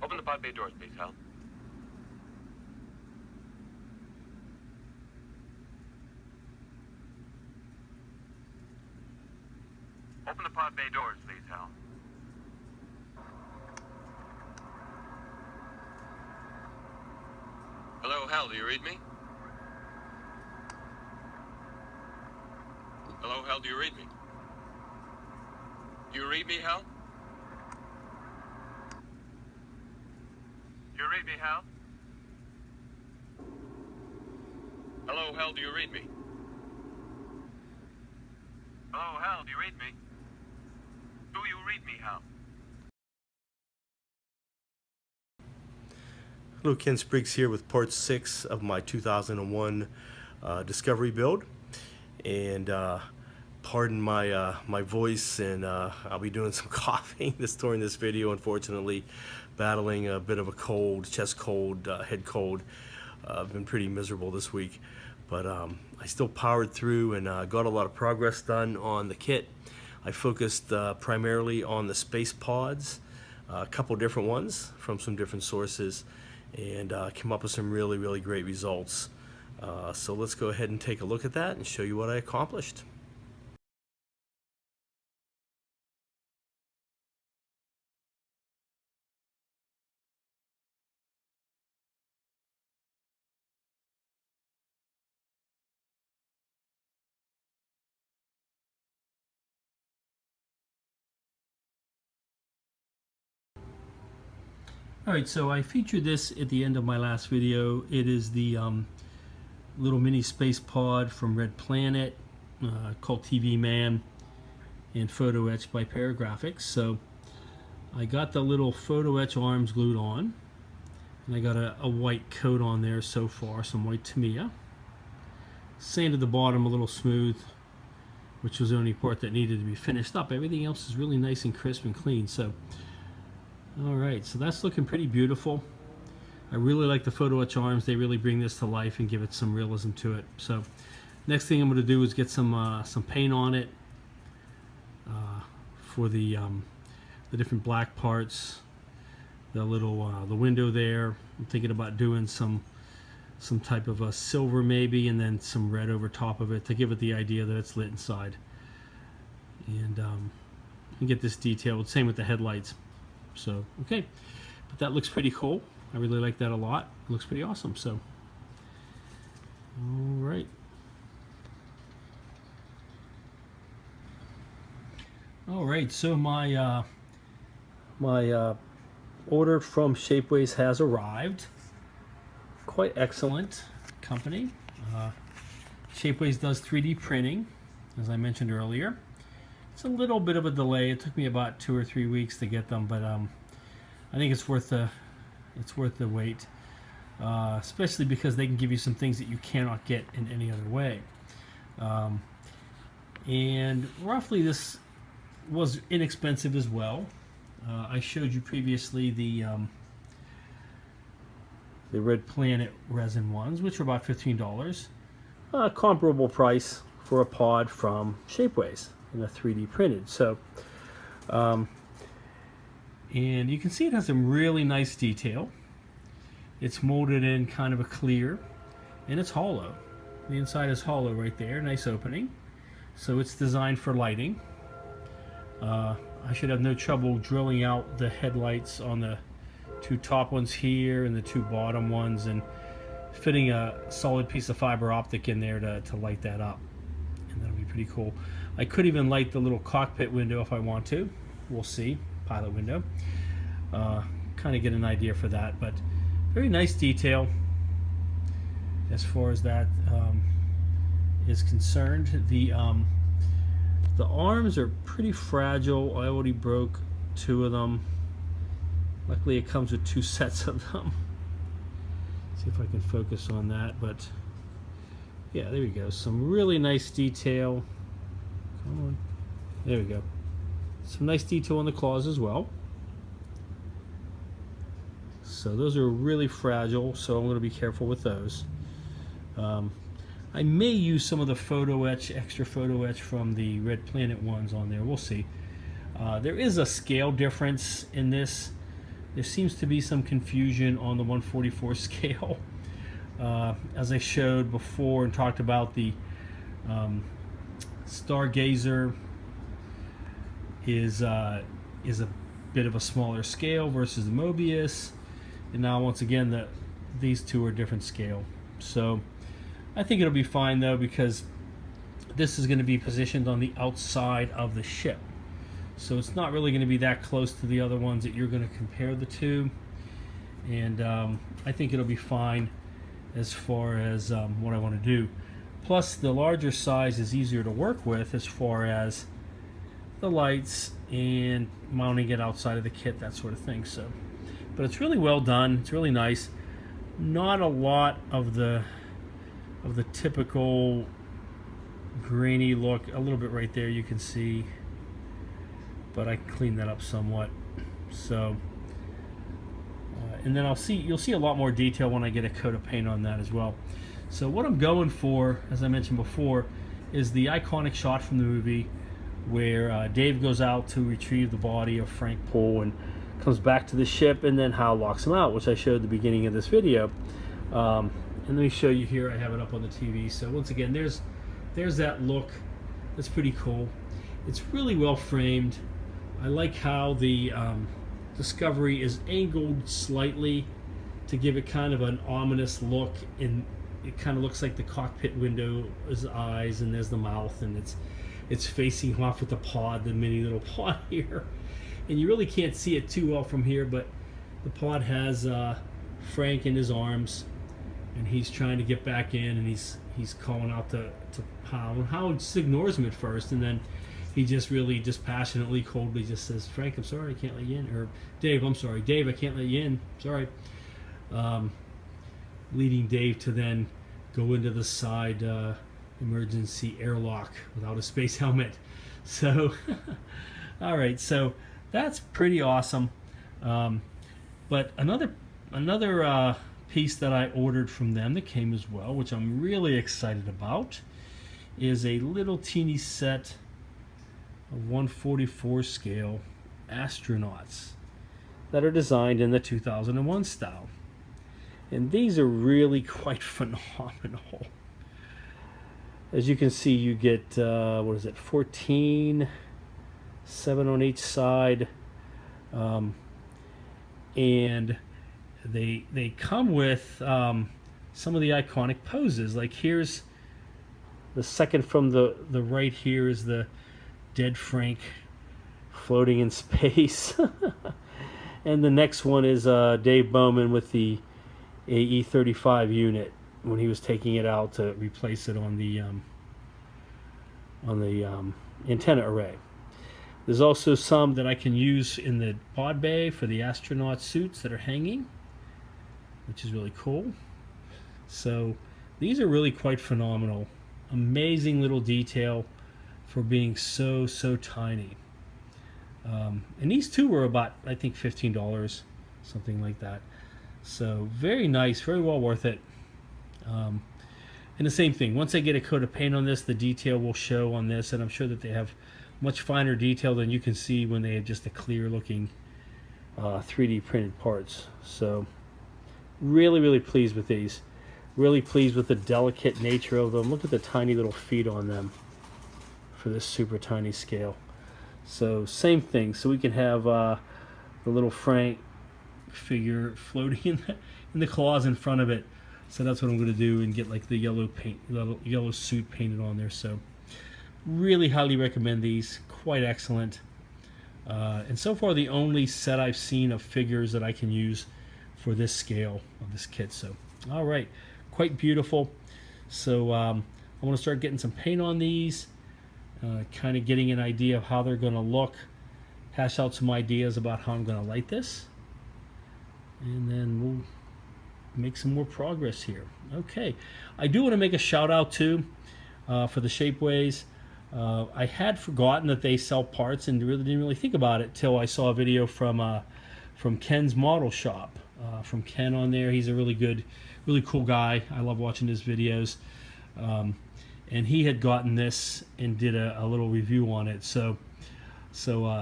Open the pod bay doors, please, Hal. Open the pod bay doors, please, Hal. Hello, Hal, do you read me? Hello, Hal, do you read me? Do you read me, Hal? Do you read me, Hal? Hello, Hal, do you read me? Hello, Hal, do you read me? Do you read me, Hal? Hello, Ken Spriggs here with part 6 of my 2001 Discovery build, and pardon my my voice, and I'll be doing some coughing during this video. Unfortunately, battling a bit of a cold, chest cold, head cold. I've been pretty miserable this week, but I still powered through and got a lot of progress done on the kit. I focused primarily on the space pods, a couple different ones from some different sources, and came up with some really great results. So let's go ahead and take a look at that and show you what I accomplished. Alright, so I featured this at the end of my last video. It is the little mini space pod from Red Planet, called TV Man, and photo etched by Paragraphics. So I got the little photo etch arms glued on, and I got a white coat on there so far, some white Tamiya. Sanded the bottom a little smooth, which was the only part that needed to be finished up. Everything else is really nice and crisp and clean. So alright, so that's looking pretty beautiful. I really like the photo etch arms. They really bring this to life and give it some realism to it. So next thing I'm going to do is get some paint on it for the different black parts, the little the window there. I'm thinking about doing some type of a silver maybe, and then some red over top of it to give it the idea that it's lit inside. And get this detailed. Same with the headlights. So, okay, but that looks pretty cool. I really like that a lot. It looks pretty awesome. So, all right. All right, so my order from Shapeways has arrived. Quite excellent company. Shapeways does 3D printing, as I mentioned earlier. It's a little bit of a delay. It took me about 2 or 3 weeks to get them, but I think it's worth the wait, especially because they can give you some things that you cannot get in any other way. And roughly this was inexpensive as well. I showed you previously the Red Planet resin ones, which are about $15. Comparable price for a pod from Shapeways, and a 3D printed. So and you can see it has some really nice detail. It's molded in kind of a clear, and it's hollow. The inside is hollow right there, nice opening. So it's designed for lighting. I should have no trouble drilling out the headlights on the 2 top ones here and the 2 bottom ones, and fitting a solid piece of fiber optic in there to light that up. And that'll be pretty cool. I could even light the little cockpit window if I want to. We'll see. Pilot window. Kind of get an idea for that, but very nice detail as far as that is concerned. The arms are pretty fragile. I already broke 2 of them. Luckily it comes with 2 sets of them. See if I can focus on that, but yeah, there we go. Some really nice detail. Come on. There we go. Some nice detail on the claws as well. So those are really fragile, so I'm going to be careful with those. I may use some of the photo etch, extra photo etch from the Red Planet ones on there. We'll see. There is a scale difference in this. there seems to be some confusion on the 144 scale. As I showed before and talked about, the Stargazer is a bit of a smaller scale versus the Mobius, and now once again these two are different scale. So I think it'll be fine though, because this is going to be positioned on the outside of the ship, so it's not really going to be that close to the other ones that you're going to compare the two, and I think it'll be fine as far as what I want to do. Plus the larger size is easier to work with as far as the lights and mounting it outside of the kit, that sort of thing. So, but it's really well done. It's really nice. Not a lot of the typical grainy look. A little bit right there you can see, but I cleaned that up somewhat. So, and then you'll see a lot more detail when I get a coat of paint on that as well. So what I'm going for, as I mentioned before, is the iconic shot from the movie where Dave goes out to retrieve the body of Frank Poole and comes back to the ship, and then Hal locks him out, which I showed at the beginning of this video. And let me show you here. I have it up on the TV. So once again, there's that look. That's pretty cool. It's really well framed. I like how the Discovery is angled slightly to give it kind of an ominous look, and it kind of looks like the cockpit window is eyes, and there's the mouth, and it's facing off with the pod, the mini little pod here, and you really can't see it too well from here, but the pod has Frank in his arms, and he's trying to get back in, and he's calling out to Hal, and Hal just ignores him at first, and then he just really passionately, coldly just says, "Frank, I'm sorry, I can't let you in," or "Dave, I'm sorry, Dave, I can't let you in, sorry," leading Dave to then go into the side emergency airlock without a space helmet. So all right, so that's pretty awesome. But another piece that I ordered from them that came as well, which I'm really excited about, is a little teeny set of 144 scale astronauts that are designed in the 2001 style. And these are really quite phenomenal. As you can see, you get, 14, 7 on each side. And they come with some of the iconic poses. Like here's the second from the right here is the dead Frank floating in space. And the next one is Dave Bowman with the AE-35 unit when he was taking it out to replace it on the antenna array. There's also some that I can use in the pod bay for the astronaut suits that are hanging, which is really cool. So these are really quite phenomenal. Amazing little detail for being so tiny. And these two were about, I think, $15, something like that. So very nice, very well worth it. And the same thing, once I get a coat of paint on this, the detail will show on this, and I'm sure that they have much finer detail than you can see when they have just a clear looking 3D printed parts. So really pleased with these. Really pleased with the delicate nature of them. Look at the tiny little feet on them for this super tiny scale. So same thing, so we can have the little Frank figure floating in the claws in front of it. So that's what I'm going to do, and get like the yellow paint, yellow suit painted on there. So really highly recommend these. Quite excellent. And so far the only set I've seen of figures that I can use for this scale of this kit. So all right, quite beautiful. So I want to start getting some paint on these, kind of getting an idea of how they're going to look, hash out some ideas about how I'm going to light this, and then we'll make some more progress here. Okay, I do want to make a shout out too for the Shapeways. I had forgotten that they sell parts and didn't really think about it till I saw a video from Ken's model shop. From Ken on there. He's a really cool guy. I love watching his videos. And he had gotten this and did a little review on it. So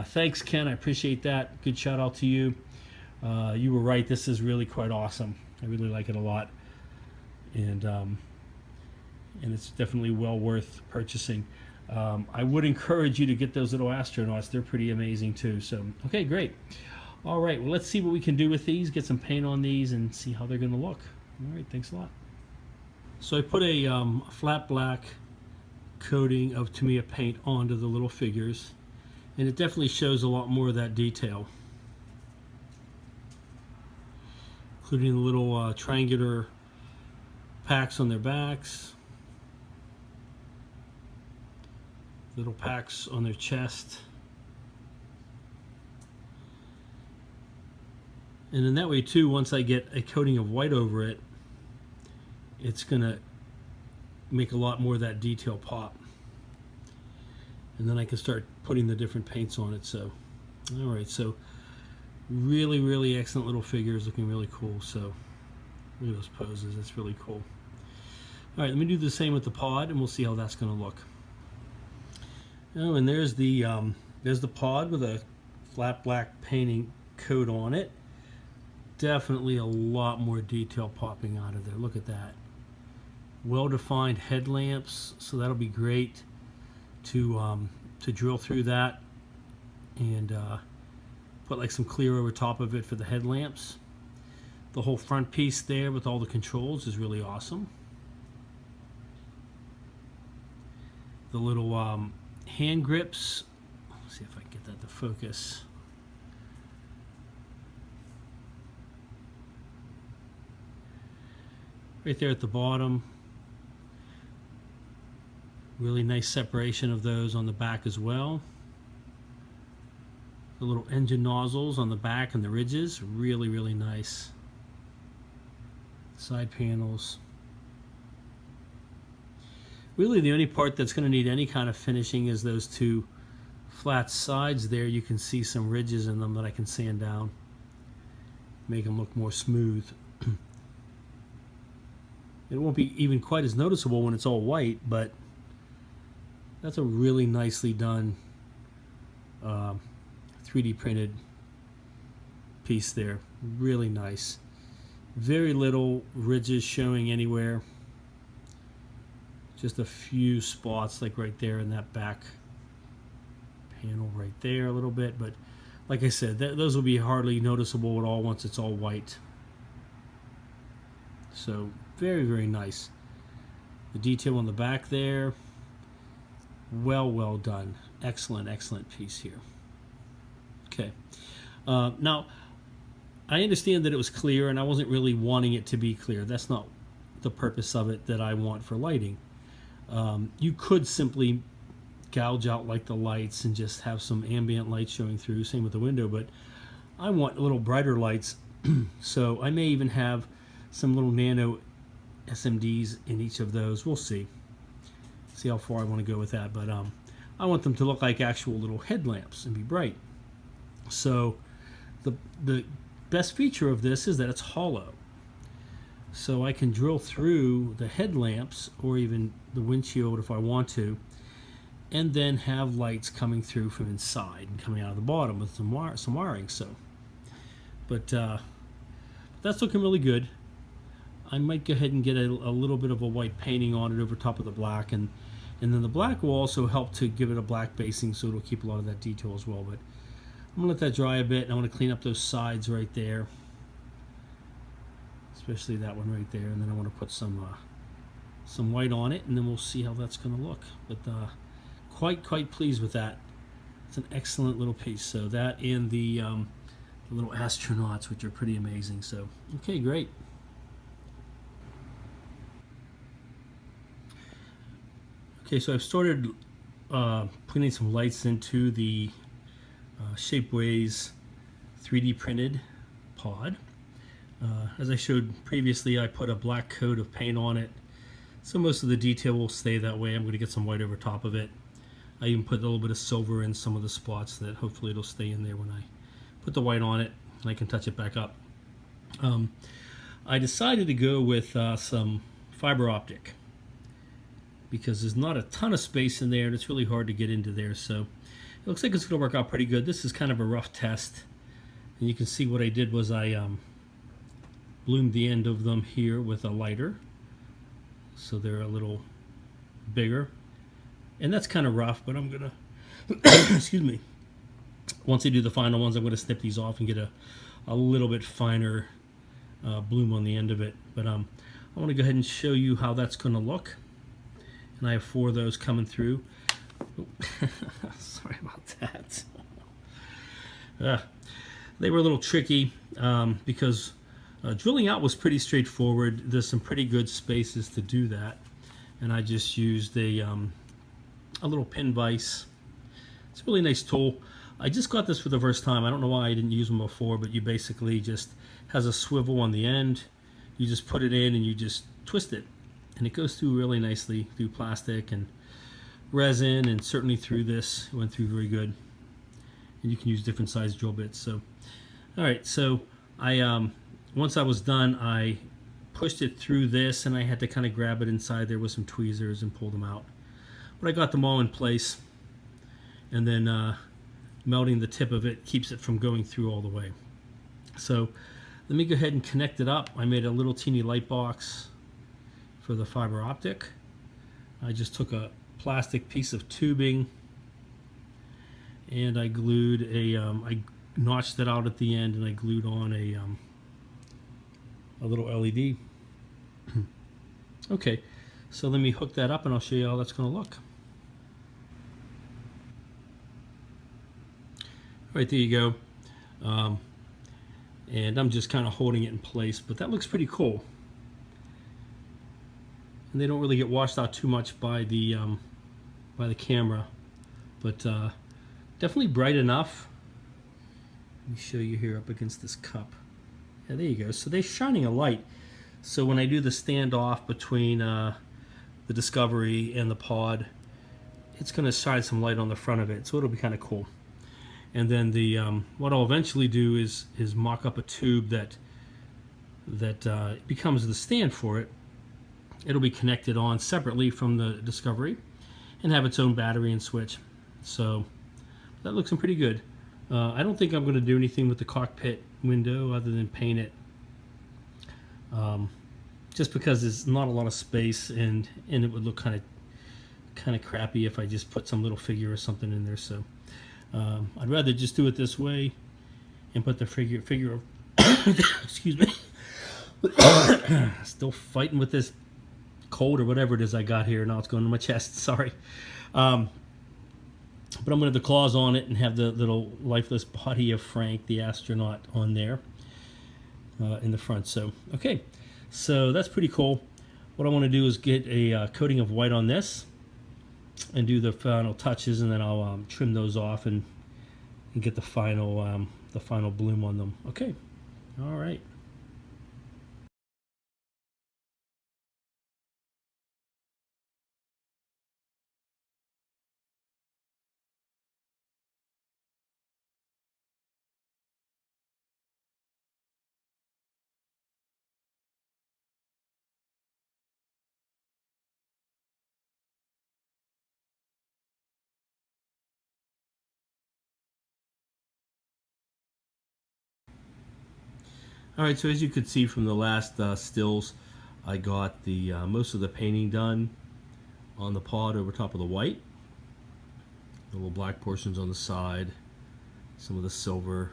thanks, Ken. I appreciate that. Good shout out to you. You were right. This is really quite awesome. I really like it a lot, and it's definitely well worth purchasing. I would encourage you to get those little astronauts. They're pretty amazing too. So, okay, great. All right, well, let's see what we can do with these, get some paint on these, and see how they're going to look. All right, thanks a lot. So I put a flat black coating of Tamiya paint onto the little figures, and it definitely shows a lot more of that detail, including the little triangular packs on their backs, little packs on their chest. And in that way too, once I get a coating of white over it, it's gonna make a lot more of that detail pop. And then I can start putting the different paints on it. So, all right, so really, really excellent little figures, looking really cool. So look at those poses, that's really cool. All right, let me do the same with the pod, and we'll see how that's gonna look. Oh, and there's the pod with a flat black painting coat on it. Definitely a lot more detail popping out of there. Look at that. Well-defined headlamps, so that'll be great to drill through that and put like some clear over top of it for the headlamps. The whole front piece there with all the controls is really awesome. The little hand grips. Let's see if I can get that to focus. Right there at the bottom. Really nice separation of those on the back as well. The little engine nozzles on the back and the ridges, really, really nice. Side panels. Really the only part that's going to need any kind of finishing is those two flat sides there. You can see some ridges in them that I can sand down, make them look more smooth. It won't be even quite as noticeable when it's all white, but that's a really nicely done 3D printed piece there. Really nice. Very little ridges showing anywhere. Just a few spots like right there in that back panel right there a little bit. But like I said, those will be hardly noticeable at all once it's all white. So very, very nice. The detail on the back there, well done. Excellent, excellent piece here. Okay. Now, I understand that it was clear, and I wasn't really wanting it to be clear. That's not the purpose of it that I want for lighting. You could simply gouge out like the lights and just have some ambient light showing through, same with the window, but I want little brighter lights. So I may even have some little nano SMDs in each of those. We'll see how far I want to go with that, but I want them to look like actual little headlamps and be bright. So the best feature of this is that it's hollow, so I can drill through the headlamps or even the windshield if I want to, and then have lights coming through from inside and coming out of the bottom with some wiring. So, but that's looking really good. I might go ahead and get a little bit of a white painting on it over top of the black, and then the black will also help to give it a black basing, so it'll keep a lot of that detail as well. But I'm gonna let that dry a bit, and I want to clean up those sides right there, especially that one right there, and then I want to put some white on it, and then we'll see how that's gonna look. But quite pleased with that. It's an excellent little piece. So that and the little astronauts, which are pretty amazing. So okay, great. Okay, so I've started putting some lights into the Shapeways 3D printed pod. As I showed previously, I put a black coat of paint on it, so most of the detail will stay that way. I'm going to get some white over top of it. I even put a little bit of silver in some of the spots that hopefully it'll stay in there when I put the white on it, and I can touch it back up. I decided to go with some fiber optic, because there's not a ton of space in there and it's really hard to get into there. So it looks like it's going to work out pretty good. This is kind of a rough test. And you can see what I did was I bloomed the end of them here with a lighter, so they're a little bigger. And that's kind of rough, but I'm gonna excuse me, once I do the final ones, I'm going to snip these off and get a little bit finer bloom on the end of it. But I want to go ahead and show you how that's going to look. And I have 4 of those coming through. Sorry about that. They were a little tricky because drilling out was pretty straightforward. There's some pretty good spaces to do that. And I just used a little pin vise. It's a really nice tool. I just got this for the first time. I don't know why I didn't use them before, but you basically just has a swivel on the end. You just put it in and you just twist it. And it goes through really nicely through plastic and resin, and certainly through this. It went through very good. And you can use different size drill bits. So, all right, so I once I was done, I pushed it through this, and I had to kind of grab it inside there with some tweezers and pull them out. But I got them all in place. And then melting the tip of it keeps it from going through all the way. So let me go ahead and connect it up. I made a little teeny light box for the fiber optic. I just took a plastic piece of tubing and I glued I notched it out at the end, and I glued on a little LED. Okay, so let me hook that up and I'll show you how that's going to look. Right, there you go. And I'm just kind of holding it in place, but that looks pretty cool. And they don't really get washed out too much by the camera, but definitely bright enough. Let me show you here up against this cup. Yeah, there you go. So they're shining a light. So when I do the standoff between the Discovery and the pod, it's going to shine some light on the front of it, so it'll be kind of cool. And then the what I'll eventually do is mock up a tube that becomes the stand for it. It'll be connected on separately from the Discovery and have its own battery and switch. So that looks pretty good. I don't think I'm going to do anything with the cockpit window other than paint it. Just because there's not a lot of space, and it would look kind of crappy if I just put some little figure or something in there. So I'd rather just do it this way and put the figure of excuse me. Still fighting with this cold or whatever it is I got here. Now it's going to my chest. Sorry. But I'm going to have the claws on it and have the little lifeless body of Frank, the astronaut, on there in the front. So, okay. So that's pretty cool. What I want to do is get a coating of white on this and do the final touches, and then I'll trim those off and get the final bloom on them. Okay. All right. Alright, so as you could see from the last stills, I got the most of the painting done on the pod over top of the white. The little black portions on the side, some of the silver.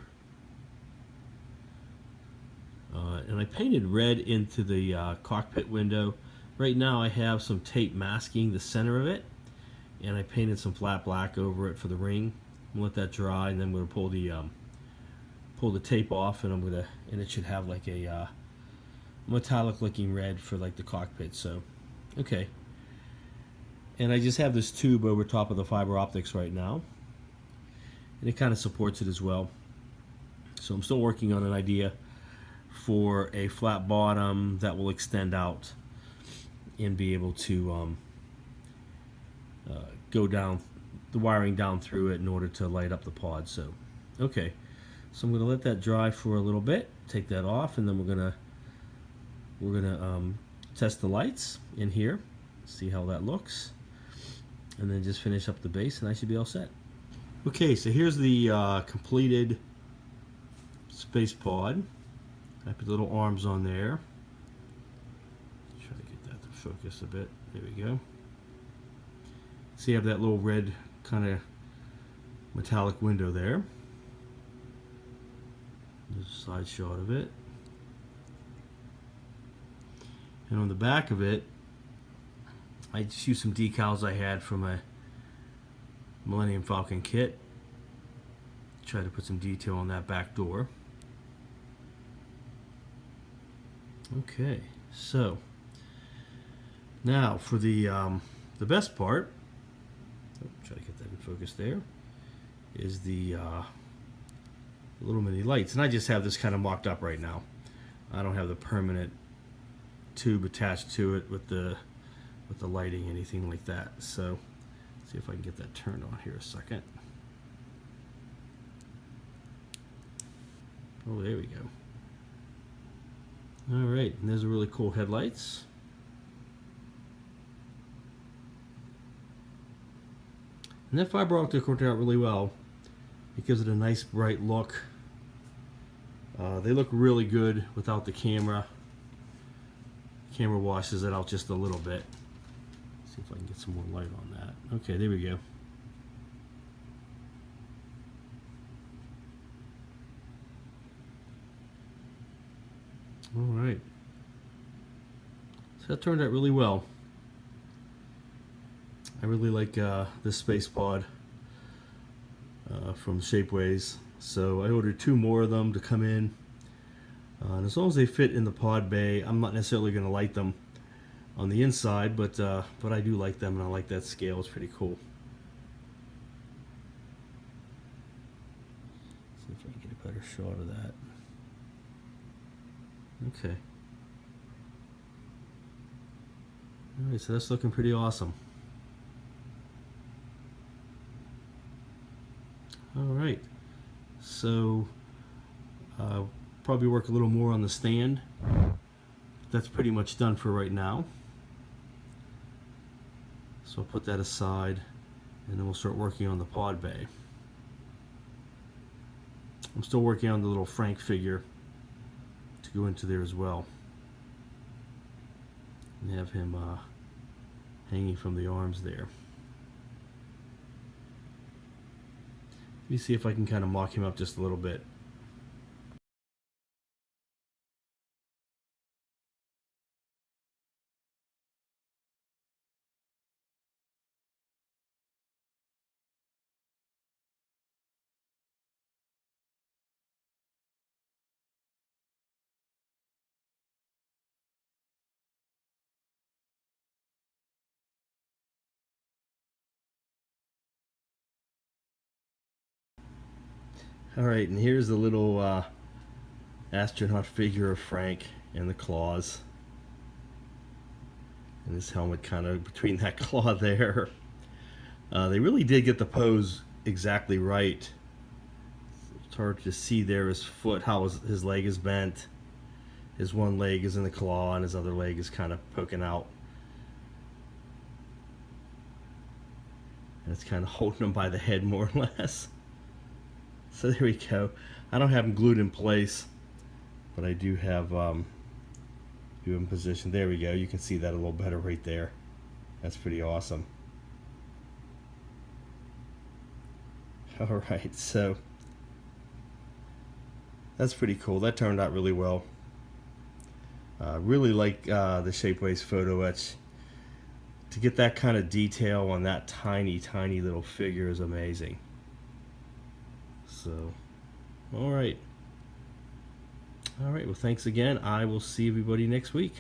And I painted red into the cockpit window. Right now I have some tape masking the center of it, and I painted some flat black over it for the ring. I'm gonna let that dry, and then I'm gonna pull the tape off, and it should have like a metallic looking red for like the cockpit. So okay, and I just have this tube over top of the fiber optics right now, and it kind of supports it as well. So I'm still working on an idea for a flat bottom that will extend out and be able to go down the wiring down through it in order to light up the pod. So okay, so I'm going to let that dry for a little bit, take that off, and then we're gonna test the lights in here, see how that looks, and then just finish up the base, and I should be all set. Okay, so here's the completed space pod. I put little arms on there. Try to get that to focus a bit. There we go. So you have that little red kind of metallic window there. There's a side shot of it. And on the back of it, I just used some decals I had from a Millennium Falcon kit. Try to put some detail on that back door. Okay, so now for the best part, try to get that in focus there, is the little mini lights. And I just have this kind of mocked up right now. I don't have the permanent tube attached to it with the lighting, anything like that. So see if I can get that turned on here a second. Oh, there we go. All right, and there's a really cool headlights. And that fiber optic worked out really well. It gives it a nice bright look. They look really good without the camera. The camera washes it out just a little bit. See if I can get some more light on that. Okay, there we go. All right. So that turned out really well. I really like this space pod from Shapeways. So I ordered 2 more of them to come in. And as long as they fit in the pod bay, I'm not necessarily going to light them on the inside, but I do like them, and I like that scale. It's pretty cool. See if I can get a better shot of that. Okay. Alright, so that's looking pretty awesome. Alright, so probably work a little more on the stand. That's pretty much done for right now. So I'll put that aside, and then we'll start working on the pod bay. I'm still working on the little Frank figure to go into there as well. And have him hanging from the arms there. Let me see if I can kind of mock him up just a little bit. Alright, and here's the little astronaut figure of Frank and the claws. And his helmet kind of between that claw there. They really did get the pose exactly right. It's hard to see there his foot, how his leg is bent. His one leg is in the claw and his other leg is kind of poking out. And it's kind of holding him by the head more or less. So there we go. I don't have them glued in place, but I do have them positioned. There we go. You can see that a little better right there. That's pretty awesome. All right, so that's pretty cool. That turned out really well. Really like the Shapeways photo etch. To get that kind of detail on that tiny, tiny little figure is amazing. So, all right. Well, thanks again. I will see everybody next week.